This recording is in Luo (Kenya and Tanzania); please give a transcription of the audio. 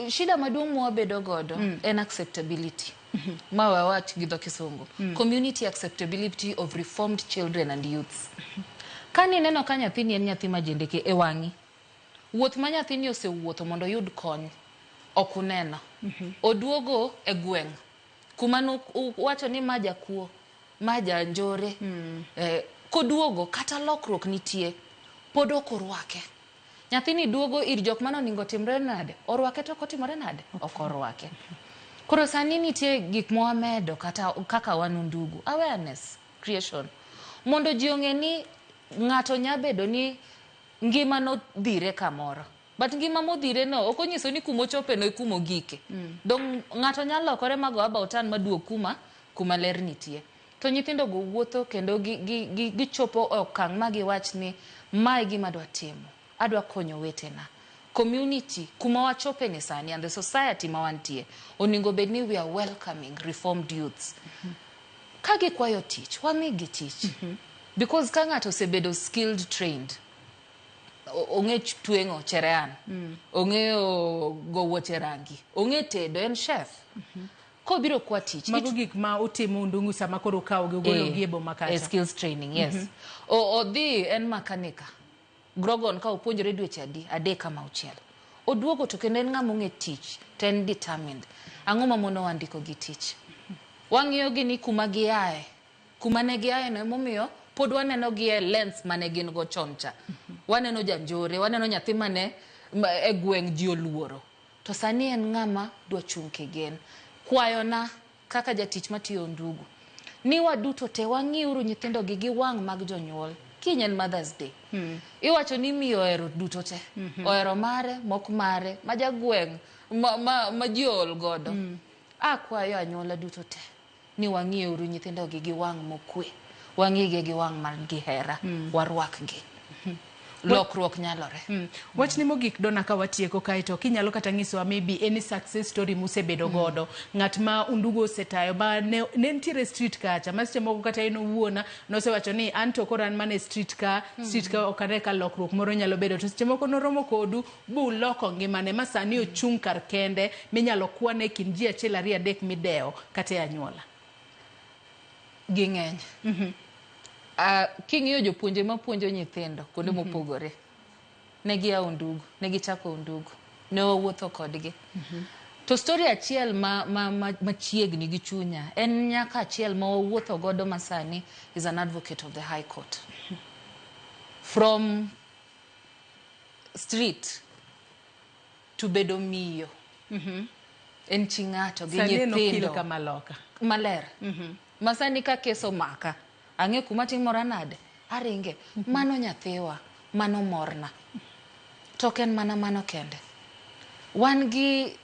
Shida maduong' mwabedo godo en acceptability. Mawa wat gidho kisungu. Community acceptability of reformed children and youths. Kani neno ka nyathini en nyathi majendeke e wangi. Wuoth ma nyathini osewuotho mondo yud kony okuneno. Oduogo e gweng'. Kumano wacho ni maja kuo, maja njore. Koduogo kata lokruok nitie pod ok orwake. Nyathini duogo ir jok mano ningo timre nade, orwake to kotimore nade, ok orwake. Koro sani nitie gik moamedo kata kaka wan ndugu, awareness creation. Mondo ji ong'e ni ng'ato nyabedo ni ngima no dhire kamoro. But ngima modhire no ok onyiso ni kumochope no kumo gike. Dong ng'ato nyalo lokore mago abautan maduo kuma ler nitie. To nyithindo go wuotho kendo gichopo okang' ma giwach ni mae gima dwa timo. Adwa konyo wetena. Community, kuma wachope ni sani, and the society mawantie, oningo bedni we are welcoming reformed youths. Kagi kwayo teach, wamigi teach. Because ka ng'ato osebedo skilled, trained, ong'e tueng'o cherean, ong'e go wuoche rangi, ong'e tedo, en chef. Ko biro kwa teach. Mago gik ma utimo ndungu sama koro kawo golo giebo makata. Skills training, yes. Odhi en makanika. Grogon ka opuonjore dweche adek kama uchiel. Oduogo to kendo en ng'ama ong'e tich, ten determined. Ang'o ma mono wandiko gi tich. Wang'iyo gi ni kuma giaye. Kuma ne giaye no emomiyo pod waneno gi e lens mane gin go choncha. Waneno janjore, waneno nyathi mane e gweng' ji oluoro. To sani en ng'ama dwa chung' kegen. Kwayona kaka jatich matiyo ndugu. Ni waduto te wang'iuru nyithindo gi wang' mag jonyuol. Kinyen Mother's Day. Iwacho ni miyo ohero duto te. Ohero mare, mok mare, majagweng', majiol godo. Akwayo anyuola duto te. Ni wang'iuru nyithindo gi wang' mokwe. Wang'ige gi wang' mar gihera. Warwak gi. Lokruok nyalore. Wach ni mogik dona ka watieko kaito kinyalo kata nyiso maybe any success story musebedo godo ng'at ma undugo osetayo ba ne ntiere street kacha maseche moko kata ino wuona nosewacho ni anto koran mane street ka okare ka lokruok moro nyalo bedo to seche moko noromo kodu bu loko ngimane masani ochung' kar kende minyalo kwane kin ji achiel ariyo adek mideo kata anyuola ging'eny. King'iyo jopuonje mapuonjo nyithindo kuonde mopogore. Negi ya undugu, negi chako undugu. Ne wawuotho kodgi. To story achiel machiegni gi chunya en nyaka achiel ma wawuotho godo masani is an advocate of the High Court. From street to bedo miyo. En ching'ato gi nyithindo. Maler. Masani ka keso maka. Ang'e kuma timora nade, aringe, mano nyathiwa, mano morna. Token mano kende. Wan gi